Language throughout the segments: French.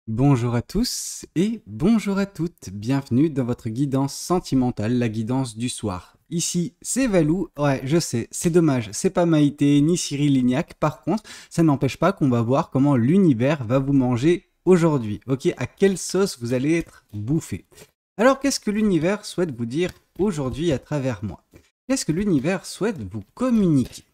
Bonjour à tous et bonjour à toutes, bienvenue dans votre guidance sentimentale, la guidance du soir. Ici, c'est Valou, ouais, je sais, c'est dommage, c'est pas Maïté ni Cyril Lignac, par contre, ça n'empêche pas qu'on va voir comment l'univers va vous manger aujourd'hui, ok? À quelle sauce vous allez être bouffé. Alors, qu'est-ce que l'univers souhaite vous dire aujourd'hui à travers moi? Qu'est-ce que l'univers souhaite vous communiquer?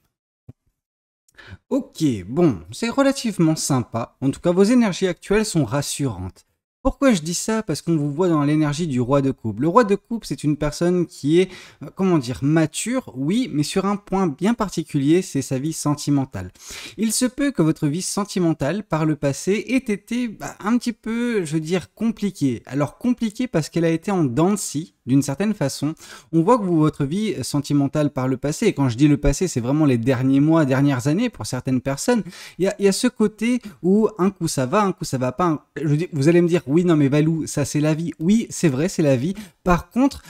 Ok, bon, c'est relativement sympa. En tout cas, vos énergies actuelles sont rassurantes. Pourquoi je dis ça? Parce qu'on vous voit dans l'énergie du roi de coupe. Le roi de coupe, c'est une personne qui est, comment dire, mature, oui, mais sur un point bien particulier, c'est sa vie sentimentale. Il se peut que votre vie sentimentale, par le passé, ait été un petit peu, je veux dire, compliquée. Alors compliquée parce qu'elle a été en dents de scie, d'une certaine façon. On voit que votre vie sentimentale par le passé, et quand je dis le passé, c'est vraiment les derniers mois, dernières années pour certaines personnes, il y a ce côté où un coup ça va, un coup ça va pas. Je dis, vous allez me dire, oui, non mais Valou, ça c'est la vie. Oui, c'est vrai, c'est la vie. Par contre,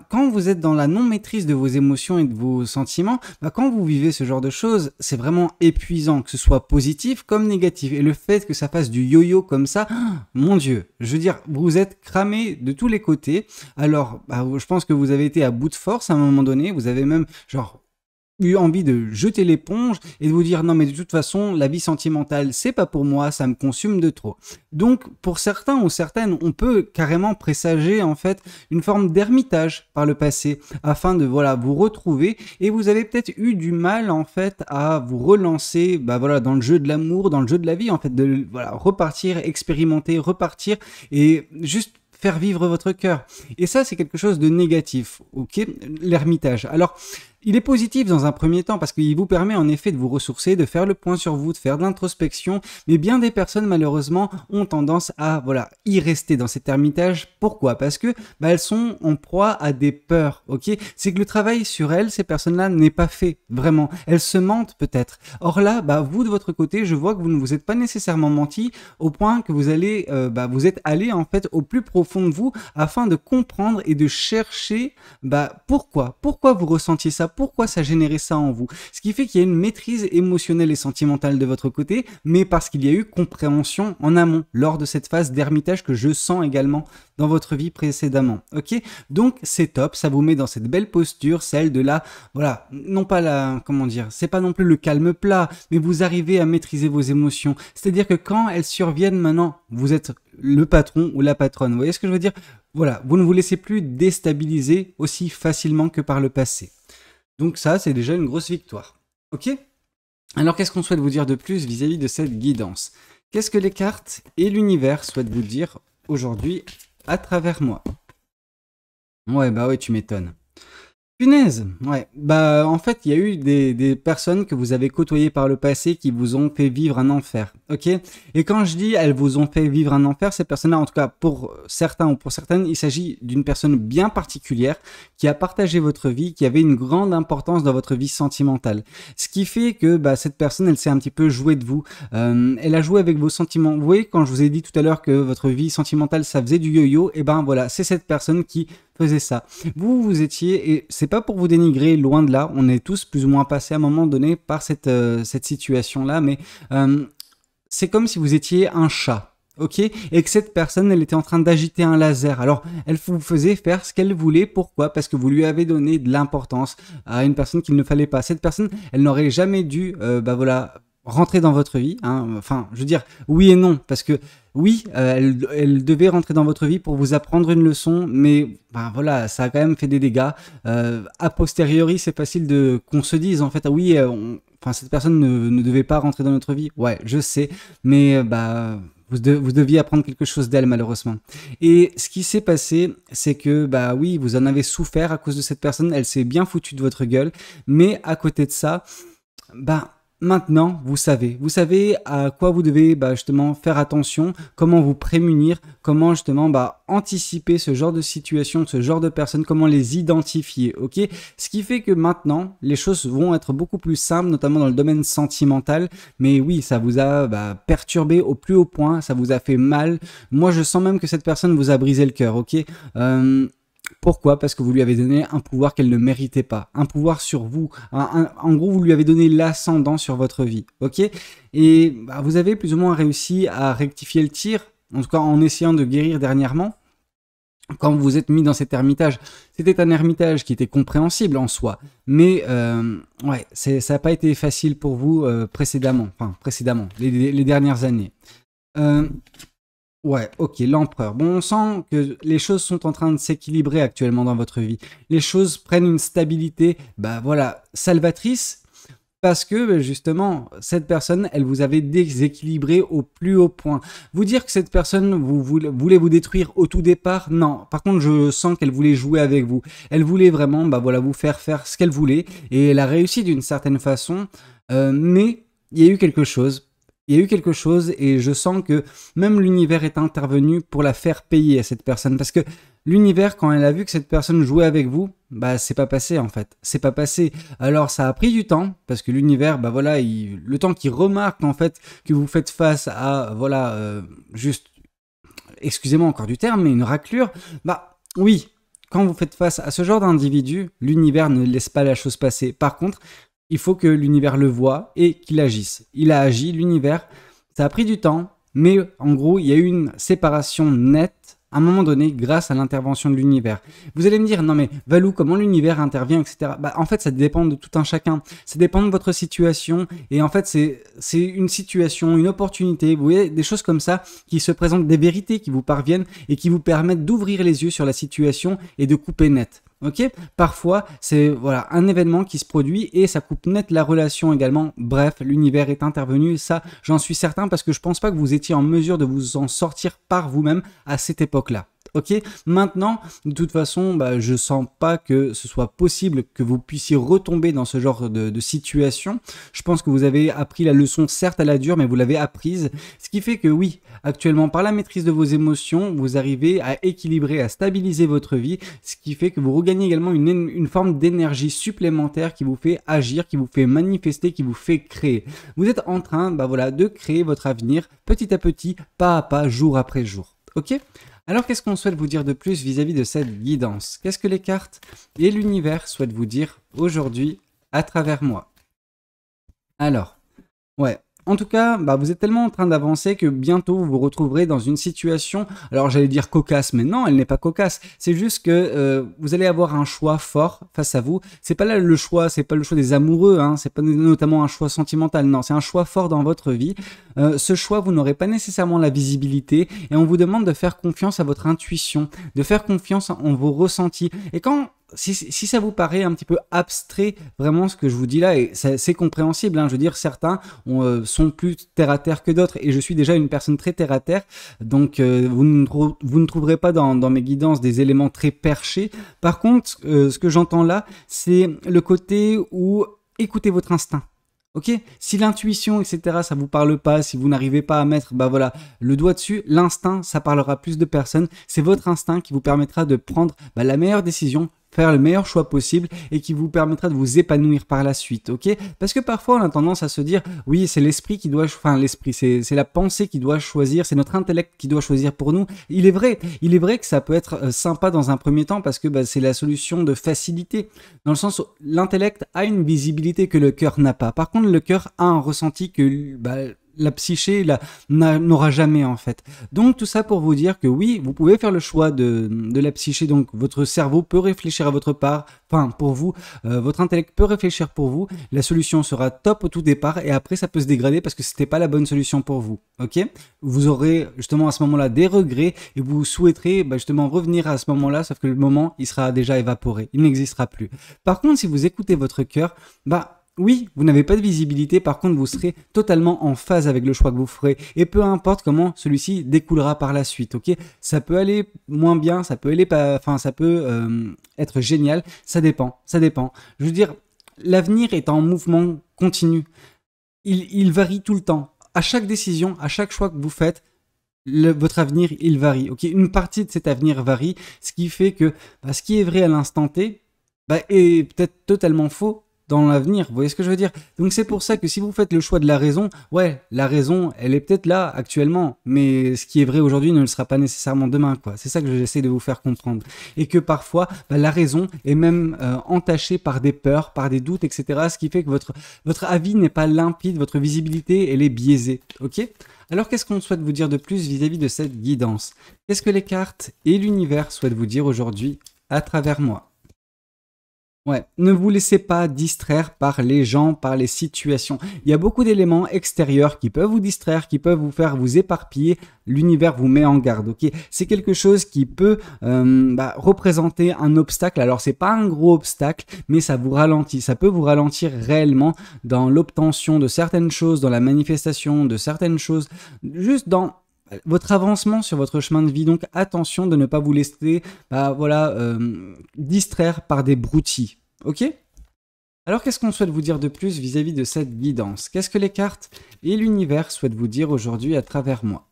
quand vous êtes dans la non-maîtrise de vos émotions et de vos sentiments, quand vous vivez ce genre de choses, c'est vraiment épuisant, que ce soit positif comme négatif. Et le fait que ça fasse du yo-yo comme ça, mon Dieu, je veux dire, vous êtes cramé de tous les côtés. Alors, je pense que vous avez été à bout de force à un moment donné, vous avez même, genre, eu envie de jeter l'éponge et de vous dire non mais de toute façon la vie sentimentale c'est pas pour moi, ça me consume de trop. Donc pour certains ou certaines on peut carrément présager en fait une forme d'ermitage par le passé afin de voilà vous retrouver, et vous avez peut-être eu du mal en fait à vous relancer voilà dans le jeu de l'amour, dans le jeu de la vie en fait, de voilà repartir, expérimenter, repartir et juste faire vivre votre cœur. Et ça, c'est quelque chose de négatif, ok? L'ermitage. Alors, il est positif dans un premier temps parce qu'il vous permet en effet de vous ressourcer, de faire le point sur vous, de faire de l'introspection, mais bien des personnes malheureusement ont tendance à voilà y rester dans cet ermitage. Pourquoi? Parce que elles sont en proie à des peurs, ok? C'est que le travail sur elles, ces personnes-là, n'est pas fait vraiment. Elles se mentent peut-être. Or là, vous de votre côté, je vois que vous ne vous êtes pas nécessairement menti au point que vous allez, vous êtes allé en fait au plus profond de vous afin de comprendre et de chercher pourquoi vous ressentiez ça, pourquoi ça générait ça en vous. Ce qui fait qu'il y a une maîtrise émotionnelle et sentimentale de votre côté, mais parce qu'il y a eu compréhension en amont lors de cette phase d'ermitage que je sens également dans votre vie précédemment. Ok? Donc c'est top, ça vous met dans cette belle posture, celle de la, voilà, non pas la, comment dire, c'est pas non plus le calme plat, mais vous arrivez à maîtriser vos émotions. C'est-à-dire que quand elles surviennent maintenant, vous êtes le patron ou la patronne. Vous voyez ce que je veux dire? Voilà, vous ne vous laissez plus déstabiliser aussi facilement que par le passé. Donc ça, c'est déjà une grosse victoire. Ok? Alors qu'est-ce qu'on souhaite vous dire de plus vis-à-vis de cette guidance? Qu'est-ce que les cartes et l'univers souhaitent vous dire aujourd'hui à travers moi? Ouais, ouais, tu m'étonnes. Punaise, ouais. En fait, il y a eu des personnes que vous avez côtoyées par le passé qui vous ont fait vivre un enfer, ok? Et quand je dis elles vous ont fait vivre un enfer, ces personnes-là, en tout cas pour certains ou pour certaines, il s'agit d'une personne bien particulière qui a partagé votre vie, qui avait une grande importance dans votre vie sentimentale. Ce qui fait que cette personne, elle s'est un petit peu jouée de vous. Elle a joué avec vos sentiments. Vous voyez, quand je vous ai dit tout à l'heure que votre vie sentimentale, ça faisait du yo-yo, et voilà, c'est cette personne qui faisait ça. Vous étiez, et c'est pas pour vous dénigrer, loin de là, on est tous plus ou moins passés à un moment donné par cette situation-là, mais c'est comme si vous étiez un chat, ok? Et que cette personne, elle était en train d'agiter un laser. Alors, elle vous faisait faire ce qu'elle voulait. Pourquoi? Parce que vous lui avez donné de l'importance à une personne qu'il ne fallait pas. Cette personne, elle n'aurait jamais dû, rentrer dans votre vie, hein. Enfin, je veux dire, oui et non, parce que oui, elle devait rentrer dans votre vie pour vous apprendre une leçon, mais voilà, ça a quand même fait des dégâts. A posteriori, c'est facile de qu'on se dise en fait, ah oui, cette personne ne devait pas rentrer dans notre vie. Ouais, je sais, mais vous deviez apprendre quelque chose d'elle malheureusement. Et ce qui s'est passé, c'est que oui, vous en avez souffert à cause de cette personne. Elle s'est bien foutue de votre gueule, mais à côté de ça, maintenant, vous savez à quoi vous devez justement faire attention, comment vous prémunir, comment justement anticiper ce genre de situation, ce genre de personnes, comment les identifier, ok? Ce qui fait que maintenant, les choses vont être beaucoup plus simples, notamment dans le domaine sentimental, mais oui, ça vous a perturbé au plus haut point, ça vous a fait mal. Moi, je sens même que cette personne vous a brisé le cœur, ok? Pourquoi? Parce que vous lui avez donné un pouvoir qu'elle ne méritait pas, un pouvoir sur vous. En gros, vous lui avez donné l'ascendant sur votre vie, ok? Et vous avez plus ou moins réussi à rectifier le tir, en tout cas en essayant de guérir dernièrement, quand vous êtes mis dans cet ermitage, c'était un ermitage qui était compréhensible en soi, mais ouais, ça n'a pas été facile pour vous précédemment, les dernières années. Ouais, ok, l'empereur. Bon, on sent que les choses sont en train de s'équilibrer actuellement dans votre vie. Les choses prennent une stabilité, bah voilà, salvatrice, parce que justement, cette personne, elle vous avait déséquilibré au plus haut point. Vous dire que cette personne voulait vous détruire au tout départ, non. Par contre, je sens qu'elle voulait jouer avec vous. Elle voulait vraiment, bah voilà, vous faire faire ce qu'elle voulait, et elle a réussi d'une certaine façon, mais il y a eu quelque chose. Il y a eu quelque chose et je sens que même l'univers est intervenu pour la faire payer à cette personne. Parce que l'univers, quand elle a vu que cette personne jouait avec vous, bah c'est pas passé en fait. C'est pas passé. Alors ça a pris du temps parce que l'univers, bah voilà, le temps qu'il remarque en fait que vous faites face à, voilà, juste, excusez-moi encore du terme, mais une raclure, bah oui. Quand vous faites face à ce genre d'individu, l'univers ne laisse pas la chose passer. Par contre, il faut que l'univers le voie et qu'il agisse. Il a agi, l'univers, ça a pris du temps, mais en gros, il y a eu une séparation nette à un moment donné grâce à l'intervention de l'univers. Vous allez me dire, non mais Valou, comment l'univers intervient, etc. Bah, en fait, ça dépend de tout un chacun. Ça dépend de votre situation et en fait, c'est une situation, une opportunité, vous voyez, des choses comme ça qui se présentent, des vérités qui vous parviennent et qui vous permettent d'ouvrir les yeux sur la situation et de couper net. Ok, parfois c'est voilà un événement qui se produit et ça coupe net la relation également. Bref, l'univers est intervenu, ça j'en suis certain parce que je pense pas que vous étiez en mesure de vous en sortir par vous-même à cette époque-là. Ok, maintenant, de toute façon, bah, je sens pas que ce soit possible que vous puissiez retomber dans ce genre de situation. Je pense que vous avez appris la leçon, certes à la dure, mais vous l'avez apprise. Ce qui fait que oui, actuellement, par la maîtrise de vos émotions, vous arrivez à équilibrer, à stabiliser votre vie, ce qui fait que vous regagnez également une forme d'énergie supplémentaire qui vous fait agir, qui vous fait manifester, qui vous fait créer. Vous êtes en train, bah voilà, de créer votre avenir petit à petit, pas à pas, jour après jour. Ok ? Alors qu'est-ce qu'on souhaite vous dire de plus vis-à-vis de cette guidance? Qu'est-ce que les cartes et l'univers souhaitent vous dire aujourd'hui à travers moi? Alors, ouais. En tout cas, bah, vous êtes tellement en train d'avancer que bientôt vous vous retrouverez dans une situation, alors j'allais dire cocasse, mais non, elle n'est pas cocasse. C'est juste que vous allez avoir un choix fort face à vous. C'est pas là le choix, c'est pas le choix des amoureux, hein, c'est pas notamment un choix sentimental, non, c'est un choix fort dans votre vie. Ce choix, vous n'aurez pas nécessairement la visibilité et on vous demande de faire confiance à votre intuition, de faire confiance en vos ressentis. Et quand si ça vous paraît un petit peu abstrait, vraiment ce que je vous dis là, et c'est compréhensible, hein, je veux dire, certains sont plus terre à terre que d'autres, et je suis déjà une personne très terre à terre, donc vous ne trouverez pas dans mes guidances des éléments très perchés. Par contre, ce que j'entends là, c'est le côté où écoutez votre instinct. Ok, si l'intuition, etc., ça vous parle pas, si vous n'arrivez pas à mettre, bah voilà, le doigt dessus, l'instinct, ça parlera plus de personnes. C'est votre instinct qui vous permettra de prendre la meilleure décision, faire le meilleur choix possible et qui vous permettra de vous épanouir par la suite, ok? Parce que parfois on a tendance à se dire, oui, c'est l'esprit qui doit, enfin l'esprit, c'est la pensée qui doit choisir, c'est notre intellect qui doit choisir pour nous. Il est vrai que ça peut être sympa dans un premier temps parce que c'est la solution de facilité, dans le sens où l'intellect a une visibilité que le cœur n'a pas. Par contre, le cœur a un ressenti que la psyché n'aura jamais en fait. Donc tout ça pour vous dire que oui, vous pouvez faire le choix de la psyché, donc votre cerveau peut réfléchir à votre part, enfin pour vous, votre intellect peut réfléchir pour vous, la solution sera top au tout départ et après ça peut se dégrader parce que c'était pas la bonne solution pour vous, ok? Vous aurez justement à ce moment-là des regrets et vous souhaiterez justement revenir à ce moment-là, sauf que le moment il sera déjà évaporé, il n'existera plus. Par contre, si vous écoutez votre cœur, oui, vous n'avez pas de visibilité, par contre vous serez totalement en phase avec le choix que vous ferez et peu importe comment celui-ci découlera par la suite, ok? Ça peut aller moins bien, ça peut aller pas, enfin ça peut être génial, ça dépend. Je veux dire, l'avenir est en mouvement continu, il varie tout le temps. À chaque décision, à chaque choix que vous faites, votre avenir il varie, ok? Une partie de cet avenir varie, ce qui fait que ce qui est vrai à l'instant T est peut-être totalement faux dans l'avenir. Vous voyez ce que je veux dire? Donc c'est pour ça que si vous faites le choix de la raison, ouais, la raison, elle est peut-être là actuellement, mais ce qui est vrai aujourd'hui ne le sera pas nécessairement demain, quoi. C'est ça que j'essaie de vous faire comprendre. Et que parfois, bah, la raison est même entachée par des peurs, par des doutes, etc. Ce qui fait que votre avis n'est pas limpide, votre visibilité, elle est biaisée. Ok? Alors qu'est-ce qu'on souhaite vous dire de plus vis-à-vis de cette guidance? Qu'est-ce que les cartes et l'univers souhaitent vous dire aujourd'hui à travers moi? Ouais, ne vous laissez pas distraire par les gens, par les situations. Il y a beaucoup d'éléments extérieurs qui peuvent vous distraire, qui peuvent vous faire vous éparpiller. L'univers vous met en garde, ok? C'est quelque chose qui peut représenter un obstacle. Alors, c'est pas un gros obstacle, mais ça vous ralentit. Ça peut vous ralentir réellement dans l'obtention de certaines choses, dans la manifestation de certaines choses, juste dans votre avancement sur votre chemin de vie. Donc attention de ne pas vous laisser distraire par des broutilles. Ok? Alors qu'est-ce qu'on souhaite vous dire de plus vis-à-vis de cette guidance? Qu'est-ce que les cartes et l'univers souhaitent vous dire aujourd'hui à travers moi?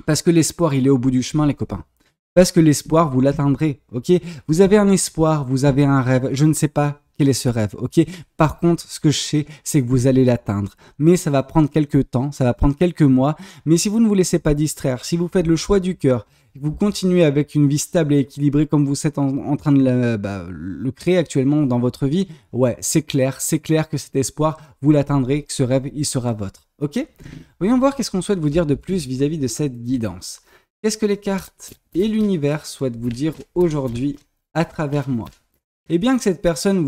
Parce que l'espoir, il est au bout du chemin, les copains. Parce que l'espoir, vous l'atteindrez. Ok? Vous avez un espoir, vous avez un rêve. Je ne sais pas quel est ce rêve, ok? Par contre, ce que je sais, c'est que vous allez l'atteindre. Mais ça va prendre quelques temps, ça va prendre quelques mois. Mais si vous ne vous laissez pas distraire, si vous faites le choix du cœur, vous continuez avec une vie stable et équilibrée comme vous êtes en train de le créer actuellement dans votre vie, ouais, c'est clair que cet espoir, vous l'atteindrez, que ce rêve, il sera votre. Ok? Voyons voir qu'est-ce qu'on souhaite vous dire de plus vis-à-vis de cette guidance. Qu'est-ce que les cartes et l'univers souhaitent vous dire aujourd'hui à travers moi? Et bien que cette personne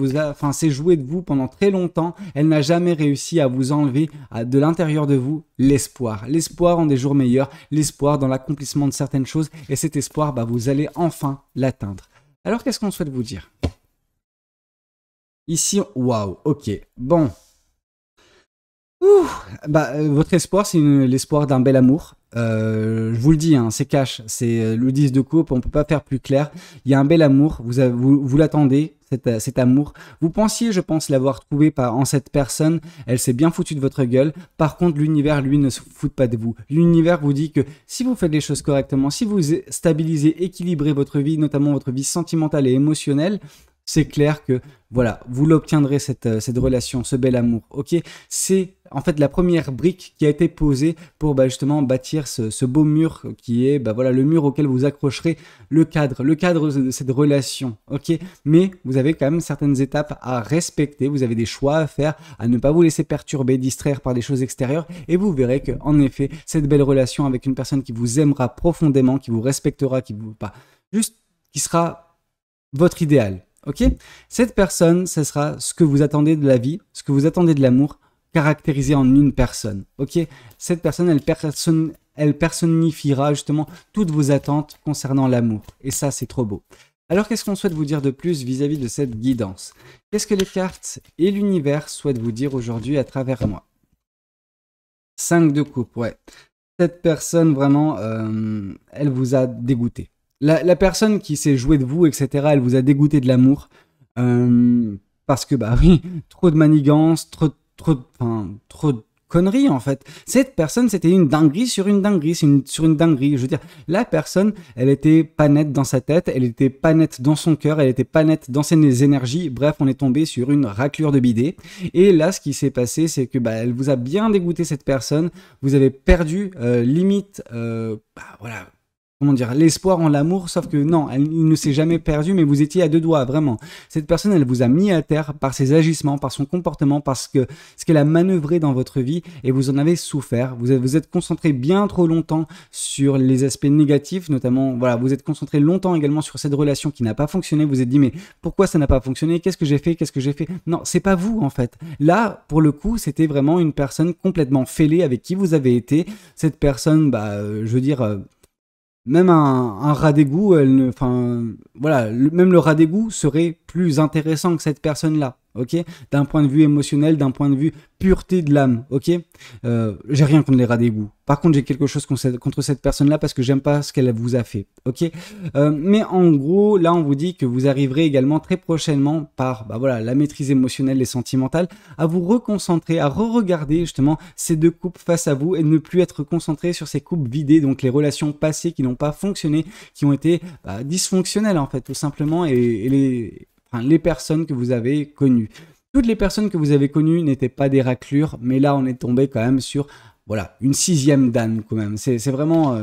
s'est jouée de vous pendant très longtemps, elle n'a jamais réussi à vous enlever de l'intérieur de vous l'espoir. L'espoir en des jours meilleurs, l'espoir dans l'accomplissement de certaines choses. Et cet espoir, vous allez enfin l'atteindre. Alors qu'est-ce qu'on souhaite vous dire? Ici, waouh, ok, bon. Votre espoir, c'est l'espoir d'un bel amour. Je vous le dis, hein, c'est cash, c'est le 10 de coupe, on peut pas faire plus clair. Il y a un bel amour, vous l'attendez, cet amour. Vous pensiez, je pense, l'avoir trouvé en cette personne, elle s'est bien foutue de votre gueule. Par contre, l'univers, lui, ne se fout pas de vous. L'univers vous dit que si vous faites les choses correctement, si vous stabilisez, équilibrez votre vie, notamment votre vie sentimentale et émotionnelle, c'est clair que voilà, vous l'obtiendrez cette relation, ce bel amour. Ok, c'est en fait la première brique qui a été posée pour justement bâtir ce beau mur qui est le mur auquel vous accrocherez le cadre de cette relation. Ok, mais vous avez quand même certaines étapes à respecter, vous avez des choix à faire, à ne pas vous laisser perturber, distraire par des choses extérieures, et vous verrez que en effet cette belle relation avec une personne qui vous aimera profondément, qui vous respectera, qui sera votre idéal. Ok, cette personne, ce sera ce que vous attendez de la vie, ce que vous attendez de l'amour, caractérisé en une personne. Ok, cette personne, elle personnifiera justement toutes vos attentes concernant l'amour. Et ça, c'est trop beau. Alors, qu'est-ce qu'on souhaite vous dire de plus vis-à-vis de cette guidance? Qu'est-ce que les cartes et l'univers souhaitent vous dire aujourd'hui à travers moi? 5 de coupe, ouais. Cette personne, vraiment, elle vous a dégoûté. La personne qui s'est jouée de vous, etc., elle vous a dégoûté de l'amour. Parce que, oui, trop de manigances, trop de conneries, en fait. Cette personne, c'était une dinguerie sur une dinguerie, sur une dinguerie. Je veux dire, la personne, elle était pas nette dans sa tête, elle était pas nette dans son cœur, elle était pas nette dans ses énergies. Bref, on est tombé sur une raclure de bidet. Et là, ce qui s'est passé, c'est que, elle vous a bien dégoûté, cette personne. Vous avez perdu, limite, voilà, comment dire, l'espoir en l'amour, sauf que non, il ne s'est jamais perdu, mais vous étiez à 2 doigts, vraiment. Cette personne, elle vous a mis à terre par ses agissements, par son comportement, parce que ce qu'elle a manœuvré dans votre vie, et vous en avez souffert. Vous êtes concentré bien trop longtemps sur les aspects négatifs, notamment, voilà, vous êtes concentré longtemps également sur cette relation qui n'a pas fonctionné. Vous vous êtes dit, mais pourquoi ça n'a pas fonctionné? Qu'est-ce que j'ai fait? Non, c'est pas vous, en fait. Là, pour le coup, c'était vraiment une personne complètement fêlée avec qui vous avez été. Cette personne, je veux dire... Même un rat d'égout, même le rat d'égout serait plus intéressant que cette personne-là, ok? D'un point de vue émotionnel, d'un point de vue pureté de l'âme, ok? J'ai rien contre les rats d'égout. Par contre, j'ai quelque chose contre cette personne-là parce que j'aime pas ce qu'elle vous a fait, ok? Mais en gros, là, on vous dit que vous arriverez également très prochainement par, la maîtrise émotionnelle et sentimentale, à vous reconcentrer, à re-regarder justement ces 2 coupes face à vous et ne plus être concentré sur ces coupes vidées, donc les relations passées qui n'ont pas fonctionné, qui ont été dysfonctionnelles en fait, tout simplement, et enfin, les personnes que vous avez connues. Toutes les personnes que vous avez connues n'étaient pas des raclures, mais là, on est tombé quand même sur, voilà, une 6e dan quand même. C'est vraiment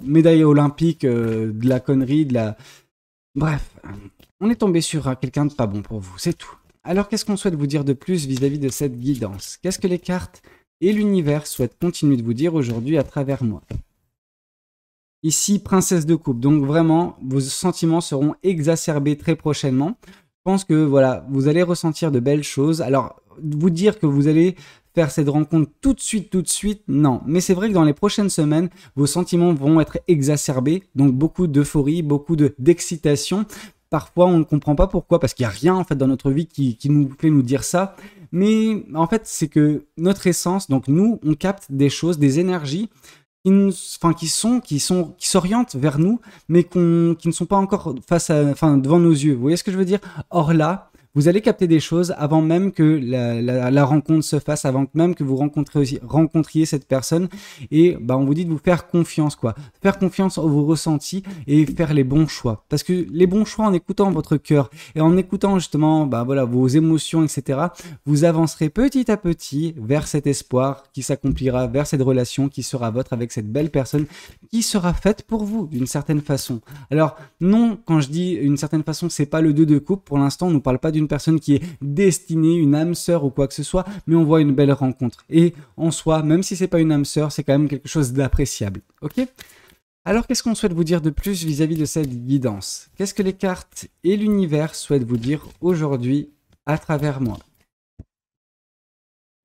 médaille olympique, de la connerie, de la... Bref, on est tombé sur quelqu'un de pas bon pour vous, c'est tout. Alors, qu'est-ce qu'on souhaite vous dire de plus vis-à-vis de cette guidance? Qu'est-ce que les cartes et l'univers souhaitent continuer de vous dire aujourd'hui à travers moi? Ici, princesse de coupe. Donc vraiment, vos sentiments seront exacerbés très prochainement. Je pense que voilà, vous allez ressentir de belles choses. Alors, vous dire que vous allez faire cette rencontre tout de suite, non. Mais c'est vrai que dans les prochaines semaines, vos sentiments vont être exacerbés. Donc beaucoup d'euphorie, beaucoup d'excitation. Parfois, on ne comprend pas pourquoi, parce qu'il n'y a rien en fait dans notre vie qui nous fait nous dire ça. Mais en fait, c'est que notre essence, donc nous, on capte des choses, des énergies qui s'orientent vers nous, mais qui ne sont pas encore devant nos yeux. Vous voyez ce que je veux dire? Or là, vous allez capter des choses avant même que la rencontre se fasse, avant même que vous rencontriez cette personne. Et bah, on vous dit de vous faire confiance, quoi. Faire confiance à vos ressentis et faire les bons choix. Parce que les bons choix, en écoutant votre cœur et en écoutant justement bah, voilà, vos émotions, etc., vous avancerez petit à petit vers cet espoir qui s'accomplira, vers cette relation qui sera votre avec cette belle personne qui sera faite pour vous d'une certaine façon. Alors non, quand je dis une certaine façon, c'est pas le 2 de coupe. Pour l'instant, on ne parle pas d'une personne qui est destinée, une âme sœur ou quoi que ce soit, mais on voit une belle rencontre. Et en soi, même si c'est pas une âme sœur, c'est quand même quelque chose d'appréciable. Ok? Alors, qu'est-ce qu'on souhaite vous dire de plus vis-à-vis de cette guidance? Qu'est-ce que les cartes et l'univers souhaitent vous dire aujourd'hui à travers moi?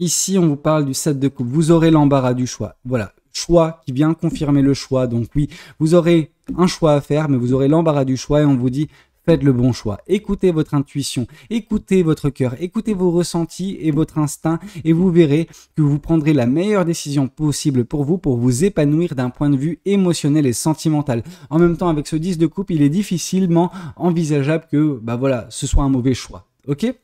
Ici, on vous parle du 7 de coupe. Vous aurez l'embarras du choix. Voilà, choix qui vient confirmer le choix. Donc oui, vous aurez un choix à faire, mais vous aurez l'embarras du choix et on vous dit faites le bon choix. Écoutez votre intuition, écoutez votre cœur, écoutez vos ressentis et votre instinct et vous verrez que vous prendrez la meilleure décision possible pour vous épanouir d'un point de vue émotionnel et sentimental. En même temps, avec ce 10 de coupe, il est difficilement envisageable que bah voilà, ce soit un mauvais choix. Ok?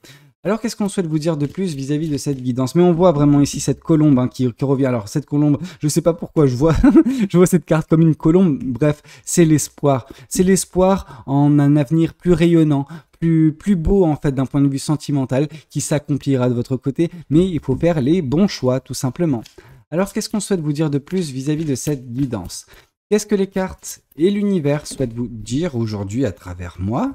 Alors, qu'est-ce qu'on souhaite vous dire de plus vis-à-vis de cette guidance? Mais on voit vraiment ici cette colombe hein, qui revient. Alors, cette colombe, je ne sais pas pourquoi je vois, je vois cette carte comme une colombe. Bref, c'est l'espoir. C'est l'espoir en un avenir plus rayonnant, plus beau en fait d'un point de vue sentimental qui s'accomplira de votre côté. Mais il faut faire les bons choix, tout simplement. Alors, qu'est-ce qu'on souhaite vous dire de plus vis-à-vis de cette guidance? Qu'est-ce que les cartes et l'univers souhaitent vous dire aujourd'hui à travers moi?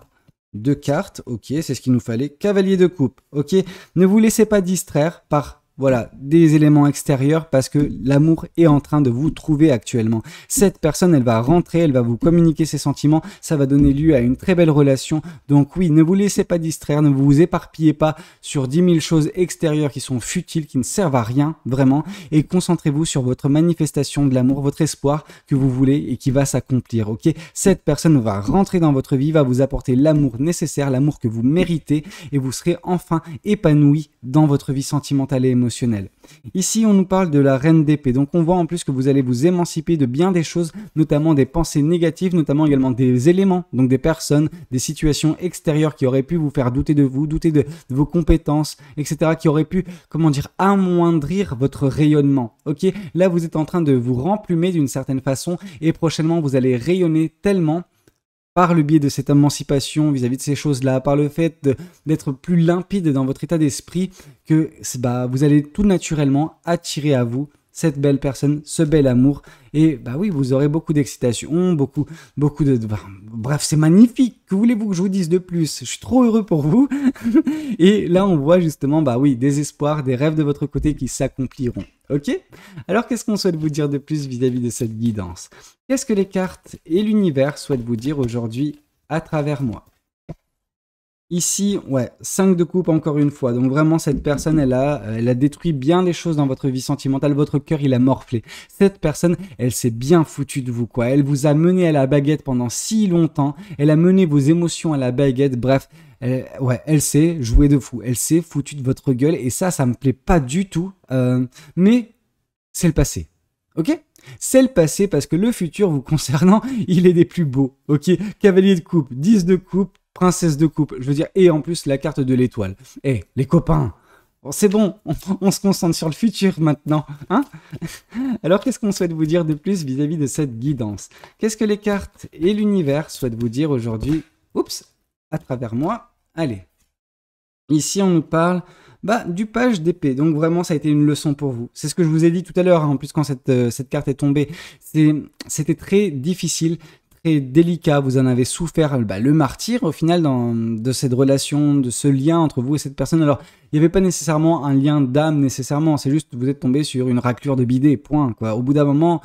2 cartes, ok, c'est ce qu'il nous fallait. Cavalier de coupe, ok. Ne vous laissez pas distraire par voilà, des éléments extérieurs parce que l'amour est en train de vous trouver actuellement. Cette personne, elle va rentrer, elle va vous communiquer ses sentiments, ça va donner lieu à une très belle relation. Donc oui, ne vous laissez pas distraire, ne vous éparpillez pas sur 10 000 choses extérieures qui sont futiles, qui ne servent à rien, vraiment, et concentrez-vous sur votre manifestation de l'amour, votre espoir que vous voulez et qui va s'accomplir, ok. Cette personne va rentrer dans votre vie, va vous apporter l'amour nécessaire, l'amour que vous méritez et vous serez enfin épanoui dans votre vie sentimentale et émotionnelle. Ici, on nous parle de la reine d'épée. Donc, on voit en plus que vous allez vous émanciper de bien des choses, notamment des pensées négatives, notamment également des éléments, donc des personnes, des situations extérieures qui auraient pu vous faire douter de vous, douter de vos compétences, etc., qui auraient pu, comment dire, amoindrir votre rayonnement. Ok, là, vous êtes en train de vous remplumer d'une certaine façon et prochainement, vous allez rayonner tellement par le biais de cette émancipation vis-à-vis de ces choses-là, par le fait d'être plus limpide dans votre état d'esprit, que bah, vous allez tout naturellement attirer à vous cette belle personne, ce bel amour. Et bah oui, vous aurez beaucoup d'excitation, beaucoup bref, c'est magnifique. Que voulez-vous que je vous dise de plus? Je suis trop heureux pour vous. Et là, on voit justement, bah oui, des espoirs, des rêves de votre côté qui s'accompliront. Ok? Alors, qu'est-ce qu'on souhaite vous dire de plus vis-à-vis de cette guidance? Qu'est-ce que les cartes et l'univers souhaitent vous dire aujourd'hui à travers moi? Ici, ouais, 5 de coupe encore une fois. Donc vraiment, cette personne, elle a détruit bien des choses dans votre vie sentimentale. Votre cœur, il a morflé. Cette personne, elle s'est bien foutue de vous, quoi. Elle vous a mené à la baguette pendant si longtemps. Elle a mené vos émotions à la baguette. Bref, elle s'est jouée de fou. Elle s'est foutue de votre gueule. Et ça me plaît pas du tout. Mais c'est le passé. Ok? C'est le passé parce que le futur vous concernant, il est des plus beaux. Ok? Cavalier de coupe, 10 de coupe, princesse de coupe, je veux dire, et en plus la carte de l'étoile. Eh, les copains, bon, c'est bon, on se concentre sur le futur maintenant, hein? Alors, qu'est-ce qu'on souhaite vous dire de plus vis-à-vis de cette guidance? Qu'est-ce que les cartes et l'univers souhaitent vous dire aujourd'hui? Oups, à travers moi. Allez, ici on nous parle du page d'épée. Donc vraiment, ça a été une leçon pour vous. C'est ce que je vous ai dit tout à l'heure, hein, en plus quand cette carte est tombée. C'était très difficile, très délicat. Vous en avez souffert le martyr au final de cette relation, de ce lien entre vous et cette personne. Alors, il n'y avait pas nécessairement un lien d'âme nécessairement. C'est juste vous êtes tombé sur une raclure de bidet, point, quoi. Au bout d'un moment,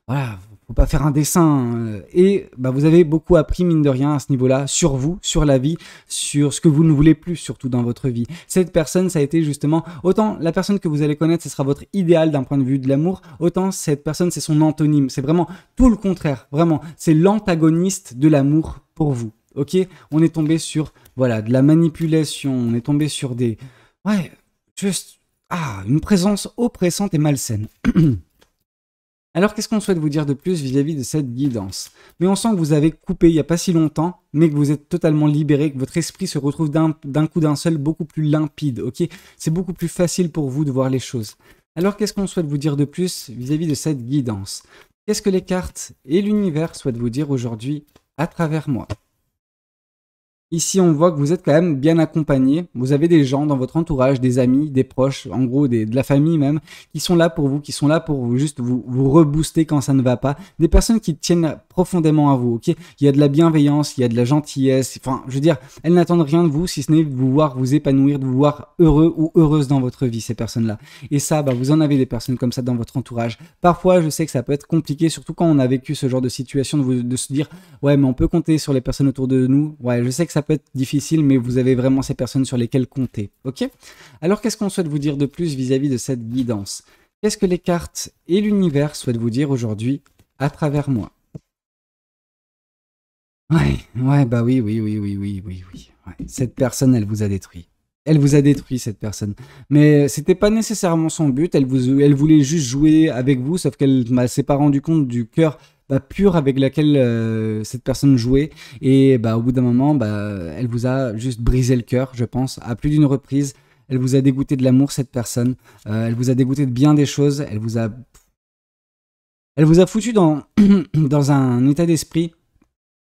voilà, faut pas faire un dessin. Et vous avez beaucoup appris, mine de rien, à ce niveau-là, sur vous, sur la vie, sur ce que vous ne voulez plus, surtout dans votre vie. Cette personne, ça a été justement, autant la personne que vous allez connaître, ce sera votre idéal d'un point de vue de l'amour, autant cette personne, c'est son antonyme. C'est vraiment tout le contraire, vraiment. C'est l'antagoniste de l'amour pour vous. Ok? On est tombé sur, voilà, de la manipulation, on est tombé sur des... Ouais, juste... une présence oppressante et malsaine. Alors, qu'est-ce qu'on souhaite vous dire de plus vis-à-vis de cette guidance? Mais on sent que vous avez coupé il n'y a pas si longtemps, mais que vous êtes totalement libéré, que votre esprit se retrouve d'un coup d'un seul beaucoup plus limpide, ok? C'est beaucoup plus facile pour vous de voir les choses. Alors, qu'est-ce qu'on souhaite vous dire de plus vis-à-vis de cette guidance? Qu'est-ce que les cartes et l'univers souhaitent vous dire aujourd'hui à travers moi? Ici, on voit que vous êtes quand même bien accompagné. Vous avez des gens dans votre entourage, des amis, des proches, en gros de la famille même, qui sont là pour vous, qui sont là pour vous rebooster quand ça ne va pas. Des personnes qui tiennent profondément à vous, ok? Il y a de la bienveillance, il y a de la gentillesse. Enfin, je veux dire, elles n'attendent rien de vous si ce n'est de vous voir vous épanouir, de vous voir heureux ou heureuse dans votre vie, ces personnes-là. Et ça, vous en avez des personnes comme ça dans votre entourage. Parfois, je sais que ça peut être compliqué, surtout quand on a vécu ce genre de situation, de se dire, ouais, mais on peut compter sur les personnes autour de nous. Ouais, je sais que ça peut être difficile, mais vous avez vraiment ces personnes sur lesquelles compter, ok? Alors, qu'est-ce qu'on souhaite vous dire de plus vis-à-vis de cette guidance? Qu'est-ce que les cartes et l'univers souhaitent vous dire aujourd'hui à travers moi? Ouais, oui. Ouais. Cette personne, elle vous a détruit. Elle vous a détruit, cette personne. Mais c'était pas nécessairement son but. Elle voulait juste jouer avec vous, sauf qu'elle s'est pas rendu compte du cœur pur avec laquelle cette personne jouait. Et au bout d'un moment, elle vous a juste brisé le cœur, je pense, à plus d'une reprise. Elle vous a dégoûté de l'amour, cette personne. Elle vous a dégoûté de bien des choses. Elle vous a foutu dans, dans un état d'esprit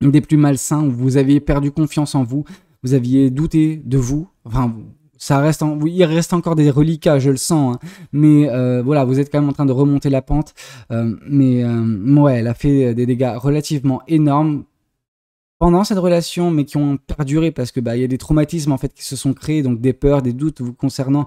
des plus malsains, où vous aviez perdu confiance en vous, vous aviez douté de vous, enfin, il reste encore des reliquats, je le sens, hein. Mais voilà, vous êtes quand même en train de remonter la pente, ouais, elle a fait des dégâts relativement énormes pendant cette relation, mais qui ont perduré parce que il y a des traumatismes en fait qui se sont créés, donc des peurs, des doutes vous concernant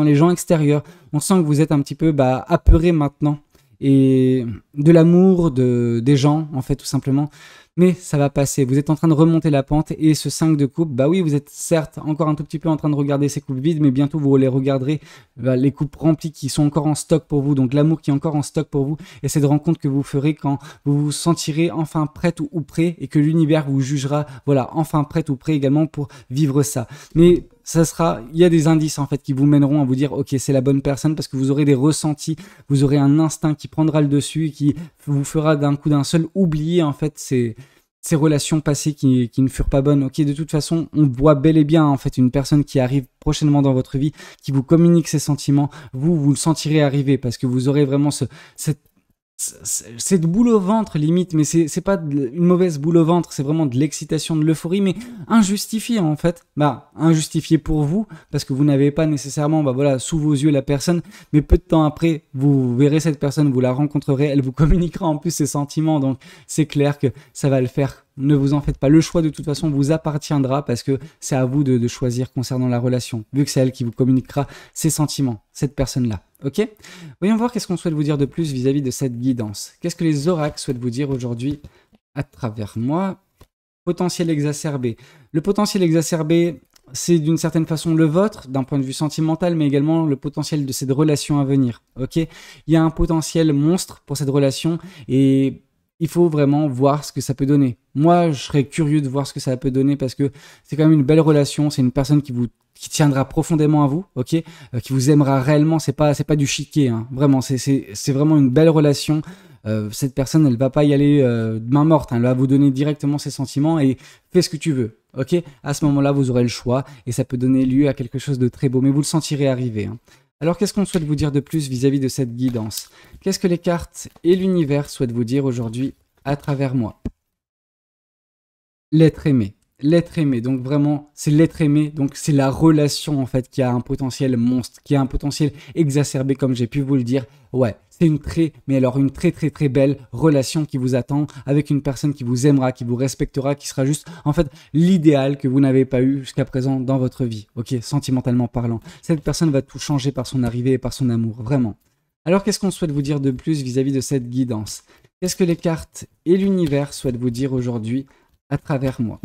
les gens extérieurs. On sent que vous êtes un petit peu apeuré maintenant, et de l'amour des gens en fait, tout simplement. Mais ça va passer, vous êtes en train de remonter la pente, et ce 5 de coupe, oui, vous êtes certes encore un tout petit peu en train de regarder ces coupes vides, mais bientôt vous les regarderez, les coupes remplies qui sont encore en stock pour vous, donc l'amour qui est encore en stock pour vous, et c'est de rencontre que vous ferez quand vous vous sentirez enfin prête ou prêt, et que l'univers vous jugera, voilà, enfin prête ou prêt également pour vivre ça. Mais il y a des indices en fait qui vous mèneront à vous dire ok, c'est la bonne personne, parce que vous aurez des ressentis, vous aurez un instinct qui prendra le dessus et qui vous fera d'un coup d'un seul oublier en fait ces relations passées qui ne furent pas bonnes. Ok, de toute façon, on voit bel et bien en fait une personne qui arrive prochainement dans votre vie, qui vous communique ses sentiments. Vous le sentirez arriver, parce que vous aurez vraiment c'est de boule au ventre limite, mais c'est pas une mauvaise boule au ventre, c'est vraiment de l'excitation, de l'euphorie, mais injustifiée en fait. Injustifiée pour vous, parce que vous n'avez pas nécessairement sous vos yeux la personne, mais peu de temps après, vous verrez cette personne, vous la rencontrerez, elle vous communiquera en plus ses sentiments, donc c'est clair que ça va le faire. Ne vous en faites pas, le choix de toute façon vous appartiendra, parce que c'est à vous de choisir concernant la relation, vu que c'est elle qui vous communiquera ses sentiments, cette personne-là. Ok? Voyons voir qu'est-ce qu'on souhaite vous dire de plus vis-à-vis de cette guidance. Qu'est-ce que les oracles souhaitent vous dire aujourd'hui à travers moi? Potentiel exacerbé. Le potentiel exacerbé, c'est d'une certaine façon le vôtre, d'un point de vue sentimental, mais également le potentiel de cette relation à venir. Ok? Il y a un potentiel monstre pour cette relation, et il faut vraiment voir ce que ça peut donner. Moi, je serais curieux de voir ce que ça peut donner, parce que c'est quand même une belle relation, c'est une personne qui tiendra profondément à vous, ok, qui vous aimera réellement, c'est pas du chiquet, hein. Vraiment, c'est vraiment une belle relation. Cette personne, elle va pas y aller de main morte, hein. Elle va vous donner directement ses sentiments et fais ce que tu veux, ok. À ce moment-là, vous aurez le choix, et ça peut donner lieu à quelque chose de très beau, mais vous le sentirez arriver, hein. Alors, qu'est-ce qu'on souhaite vous dire de plus vis-à-vis de cette guidance? Qu'est-ce que les cartes et l'univers souhaitent vous dire aujourd'hui à travers moi? L'être aimé. l'être aimé. Donc vraiment, c'est l'être aimé. Donc c'est la relation en fait qui a un potentiel monstre, qui a un potentiel exacerbé comme j'ai pu vous le dire. Ouais, c'est une très belle relation qui vous attend avec une personne qui vous aimera, qui vous respectera, qui sera juste en fait l'idéal que vous n'avez pas eu jusqu'à présent dans votre vie. Ok, sentimentalement parlant. Cette personne va tout changer par son arrivée et par son amour, vraiment. Alors qu'est-ce qu'on souhaite vous dire de plus vis-à-vis de cette guidance? Qu'est-ce que les cartes et l'univers souhaitent vous dire aujourd'hui à travers moi?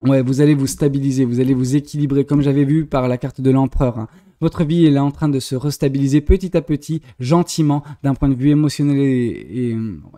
Ouais, vous allez vous stabiliser, vous allez vous équilibrer, comme j'avais vu par la carte de l'empereur, hein. Votre vie est là en train de se restabiliser petit à petit, gentiment, d'un point de vue émotionnel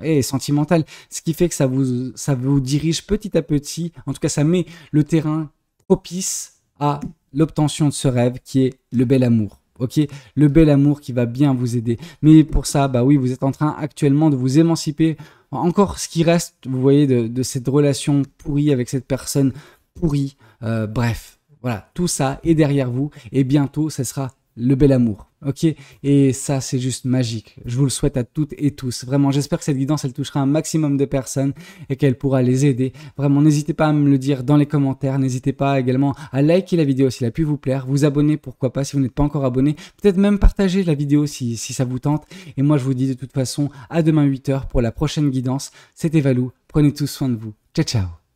et sentimental. Ce qui fait que ça vous dirige petit à petit, en tout cas ça met le terrain propice à l'obtention de ce rêve qui est le bel amour. Ok, le bel amour qui va bien vous aider. Mais pour ça, bah oui, vous êtes en train actuellement de vous émanciper. Encore ce qui reste, vous voyez, de cette relation pourrie avec cette personne pourrie. Bref, voilà, tout ça est derrière vous et bientôt, ce sera le bel amour. Ok, et ça, c'est juste magique. Je vous le souhaite à toutes et tous. Vraiment, j'espère que cette guidance, elle touchera un maximum de personnes et qu'elle pourra les aider. Vraiment, n'hésitez pas à me le dire dans les commentaires. N'hésitez pas également à liker la vidéo si elle a pu vous plaire. Vous abonner, pourquoi pas, si vous n'êtes pas encore abonné. Peut-être même partager la vidéo si ça vous tente. Et moi, je vous dis de toute façon à demain 8 h pour la prochaine guidance. C'était Valou. Prenez tous soin de vous. Ciao, ciao.